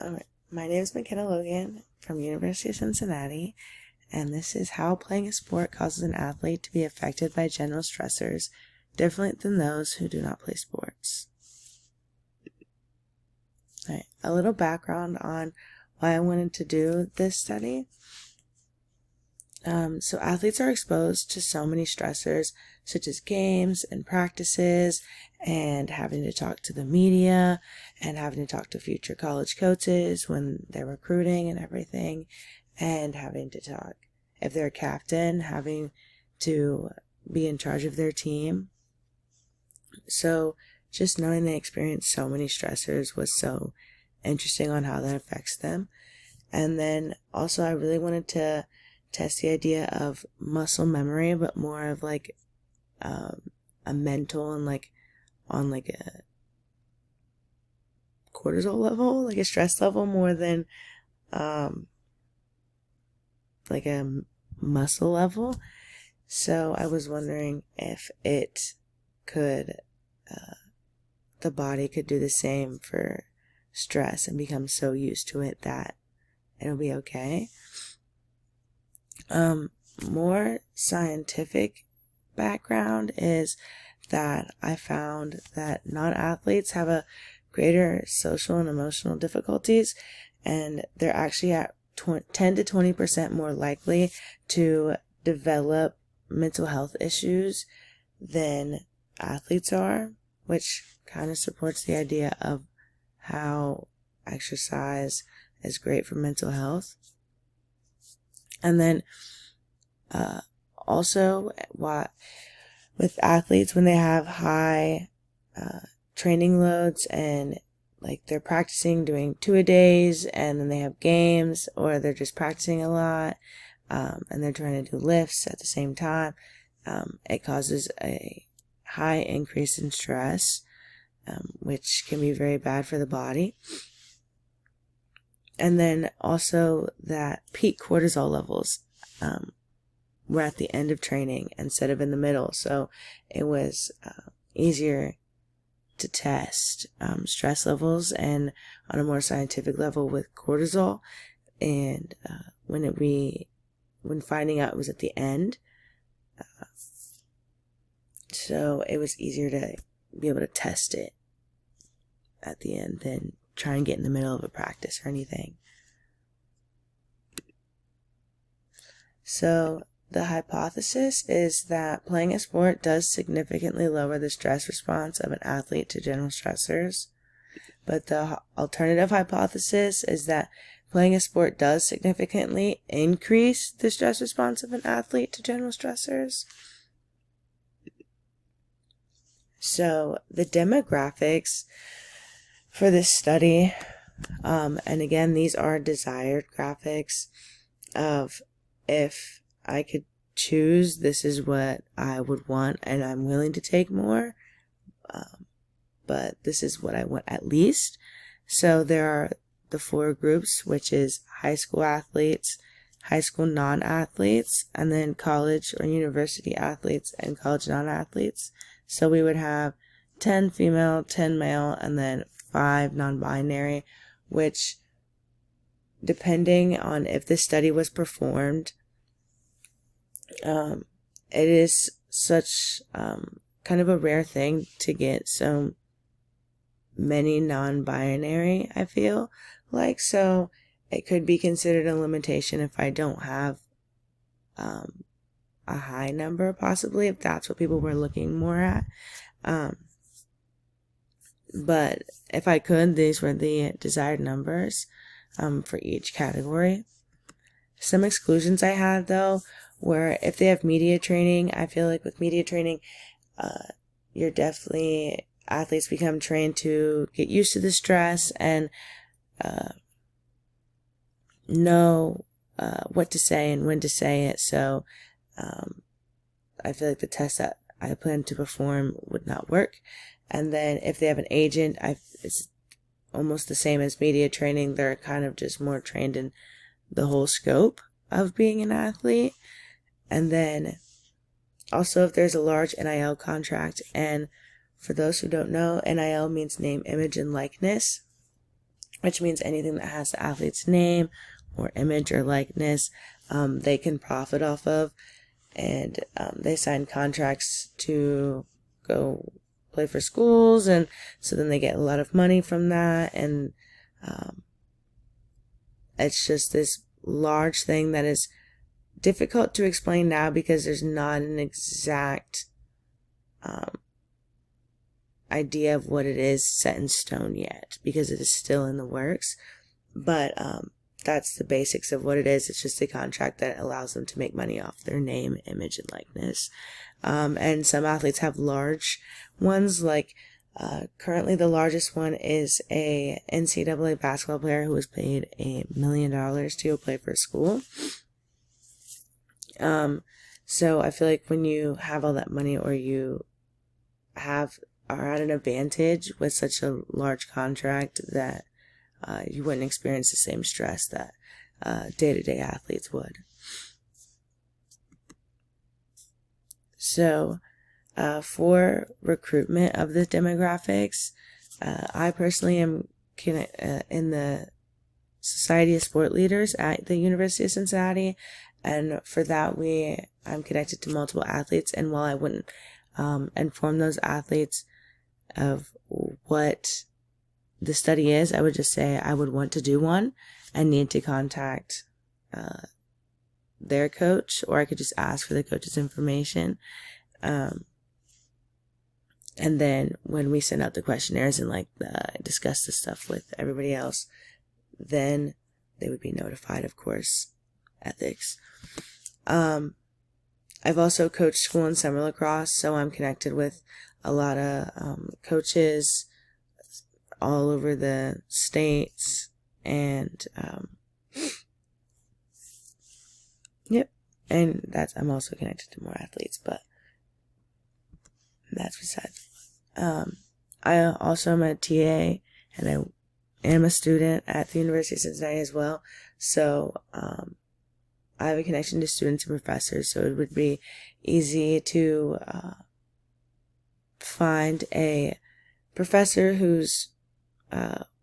Alright, my name is McKenna Logan from University of Cincinnati, and this is how playing a sport causes an athlete to be affected by general stressors different than those who do not play sports. Alright, a little background on why I wanted to do this study. So athletes are exposed to so many stressors, such as games and practices, and having to talk to the media, and having to talk to future college coaches when they're recruiting and everything, and having to talk, if they're a captain, having to be in charge of their team. So just knowing they experience so many stressors was so interesting on how that affects them. And then also I really wanted to test the idea of muscle memory, but more of like a mental and like on like a cortisol level, like a stress level, more than like a muscle level. So I was wondering if it could the body could do the same for stress and become so used to it that it'll be okay. More scientific background is that I found that non-athletes have a greater social and emotional difficulties, and they're actually at 10 to 20% more likely to develop mental health issues than athletes are, which kind of supports the idea of how exercise is great for mental health. And then also with athletes, when they have high training loads and like they're practicing doing 2-a-days and then they have games, or they're just practicing a lot and they're trying to do lifts at the same time, it causes a high increase in stress, which can be very bad for the body. And then also that peak cortisol levels were at the end of training instead of in the middle. So it was easier to test stress levels and on a more scientific level with cortisol. And when finding out it was at the end, so it was easier to be able to test it at the end than try and get in the middle of a practice or anything. So the hypothesis is that playing a sport does significantly lower the stress response of an athlete to general stressors. But the alternative hypothesis is that playing a sport does significantly increase the stress response of an athlete to general stressors. So the demographics for this study, and again, these are desired graphics of if I could choose, this is what I would want, and I'm willing to take more, but this is what I want at least. So there are the 4 groups, which is high school athletes, high school non-athletes, and then college or university athletes and college non-athletes. So we would have 10 female, 10 male, and then 5 non-binary, which, depending on if this study was performed, it is such kind of a rare thing to get so many non-binary, I feel like. So it could be considered a limitation if I don't have a high number, possibly, if that's what people were looking more at. But if I could, these were the desired numbers for each category. Some exclusions I had, though, were if they have media training. I feel like with media training, athletes become trained to get used to the stress and know what to say and when to say it. So I feel like the test that I plan to perform would not work. And then if they have an agent, it's almost the same as media training. They're kind of just more trained in the whole scope of being an athlete. And then also if there's a large NIL contract, and for those who don't know, NIL means name, image, and likeness, which means anything that has the athlete's name or image or likeness, they can profit off of. And they sign contracts to go play for schools, and so then they get a lot of money from that. And it's just this large thing that is difficult to explain now because there's not an exact idea of what it is set in stone yet, because it is still in the works. But that's the basics of what it is. It's just a contract that allows them to make money off their name, image, and likeness. And some athletes have large ones, like currently the largest one is a NCAA basketball player who was paid $1 million to go play for a school. So I feel like when you have all that money, or you are at an advantage with such a large contract, that you wouldn't experience the same stress that day-to-day athletes would. So for recruitment of the demographics, I personally am in the Society of Sport Leaders at the University of Cincinnati, and for that I'm connected to multiple athletes. And while I wouldn't inform those athletes of what the study is, I would just say I would want to do one and need to contact their coach, or I could just ask for the coach's information. And then when we send out the questionnaires and discuss the stuff with everybody else, then they would be notified, of course, ethics. I've also coached school and summer lacrosse, so I'm connected with a lot of coaches all over the states, and yep, and I'm also connected to more athletes, but that's besides. I also am a TA, and I am a student at the University of Cincinnati as well, so I have a connection to students and professors, so it would be easy to find a professor who's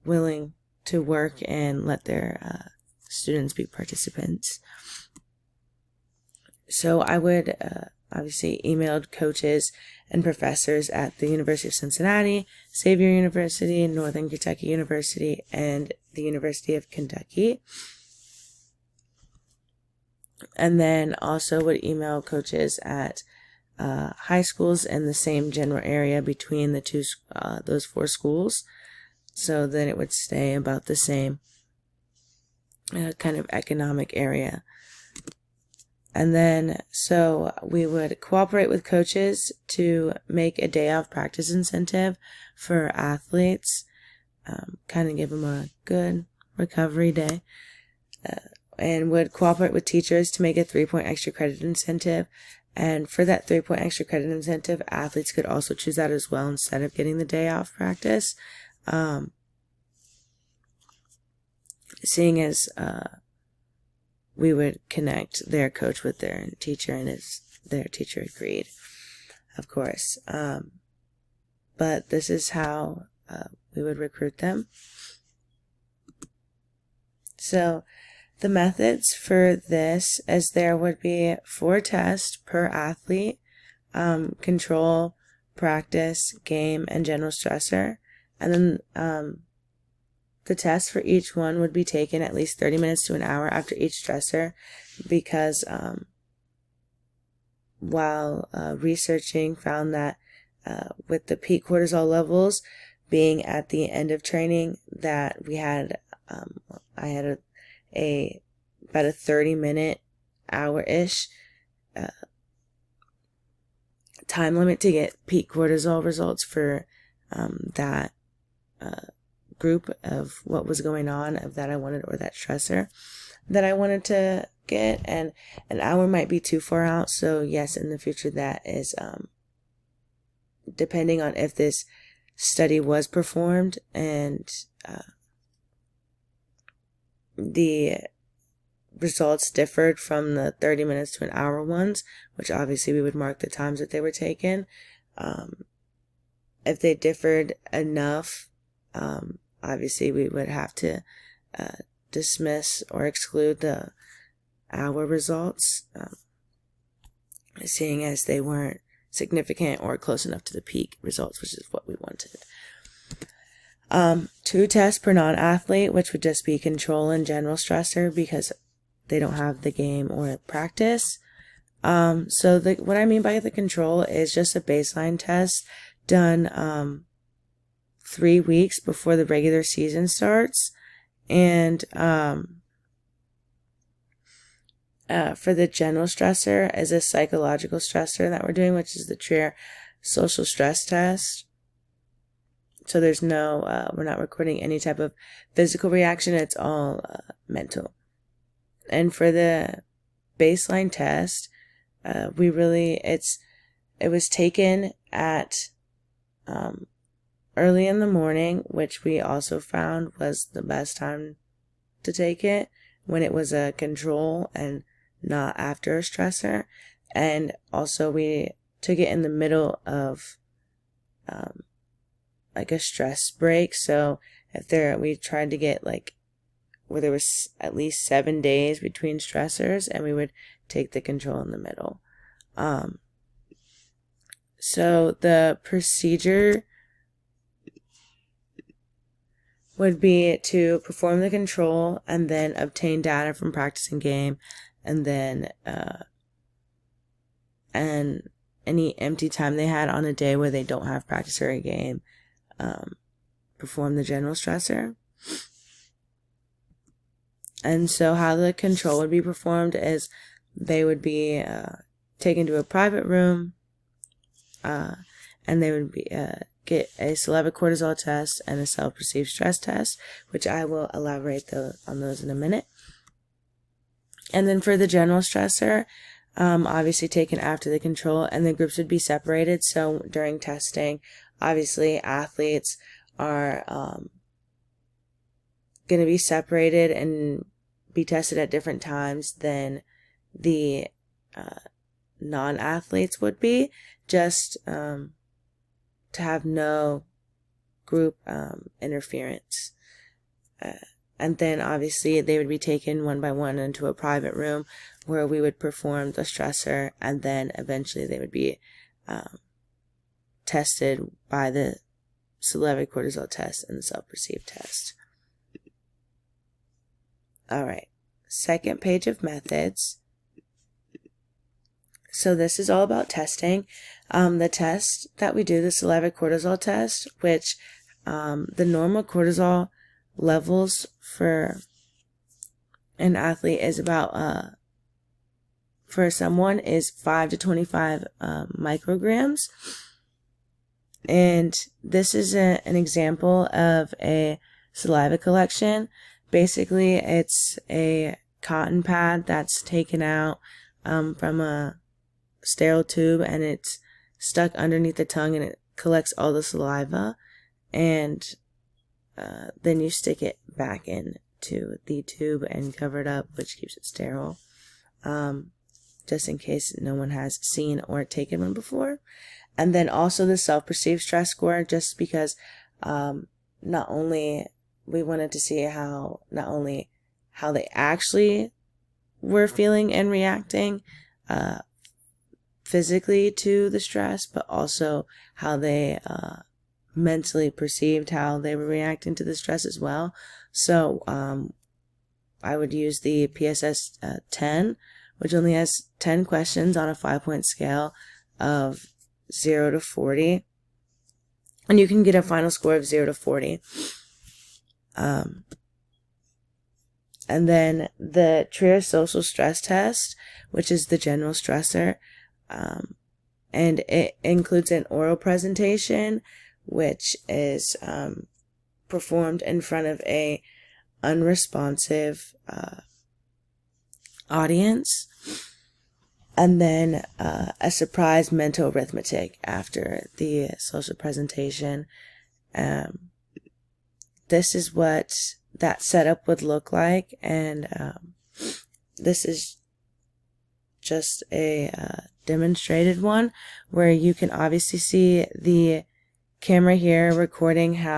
willing to work and let their students be participants. So I would obviously email coaches and professors at the University of Cincinnati, Xavier University, Northern Kentucky University, and the University of Kentucky. And then also would email coaches at high schools in the same general area between the those 4 schools. So then it would stay about the same kind of economic area. And then, so we would cooperate with coaches to make a day off practice incentive for athletes, kind of give them a good recovery day, and would cooperate with teachers to make a 3-point extra credit incentive. And for that 3-point extra credit incentive, athletes could also choose that as well instead of getting the day off practice. Seeing as we would connect their coach with their teacher, and their teacher agreed, of course. But this is how we would recruit them. So the methods for this is there would be 4 tests per athlete: control, practice, game, and general stressor. And then the test for each one would be taken at least 30 minutes to an hour after each stressor, because while researching found that with the peak cortisol levels being at the end of training, that we had I had about a 30-minute, hour-ish time limit to get peak cortisol results for that group of what was going on of that I wanted, or that stressor that I wanted to get. And an hour might be too far out, so yes, in the future that is depending on if this study was performed and the results differed from the 30 minutes to an hour ones, which obviously we would mark the times that they were taken. If they differed enough, obviously we would have to dismiss or exclude our results, seeing as they weren't significant or close enough to the peak results, which is what we wanted. 2 tests per non-athlete, which would just be control and general stressor because they don't have the game or practice. So what I mean by the control is just a baseline test done 3 weeks before the regular season starts. And for the general stressor is a psychological stressor that we're doing, which is the Trier social stress test. So there's no, we're not recording any type of physical reaction. It's all mental. And for the baseline test, it was taken at early in the morning, which we also found was the best time to take it, when it was a control and not after a stressor. And also we took it in the middle of like a stress break. So we tried to get like where there was at least 7 days between stressors, and we would take the control in the middle. So the procedure would be to perform the control and then obtain data from practice and game, and then and any empty time they had on a day where they don't have practice or a game, perform the general stressor. And so how the control would be performed is they would be taken to a private room, and they would be get a syllabic cortisol test and a self-perceived stress test, which I will elaborate on those in a minute. And then for the general stressor, obviously taken after the control, and the groups would be separated. So during testing, obviously athletes are going to be separated and be tested at different times than the non-athletes would be, just to have no group interference. And then obviously they would be taken one by one into a private room where we would perform the stressor, and then eventually they would be tested by the syllabic cortisol test and the self-perceived test. All right, second page of methods. So this is all about testing. The test that we do, the syllabic cortisol test, which the normal cortisol levels for an athlete is about, for someone is 5 to 25 micrograms. And this is an example of a saliva collection. Basically, it's a cotton pad that's taken out from a sterile tube, and it's stuck underneath the tongue, and it collects all the saliva, and then you stick it back into the tube and cover it up, which keeps it sterile, just in case no one has seen or taken one before. And then also the self-perceived stress score, just because not only we wanted to see not only how they actually were feeling and reacting physically to the stress, but also how they mentally perceived how they were reacting to the stress as well. So I would use the PSS 10, which only has 10 questions on a 5-point scale of 0 to 40. And you can get a final score of 0 to 40. And then the Trier social stress test, which is the general stressor, and it includes an oral presentation, which is performed in front of a unresponsive audience, and then a surprise mental arithmetic after the social presentation. This is what that setup would look like, and this is just a demonstrated one where you can obviously see the camera here recording how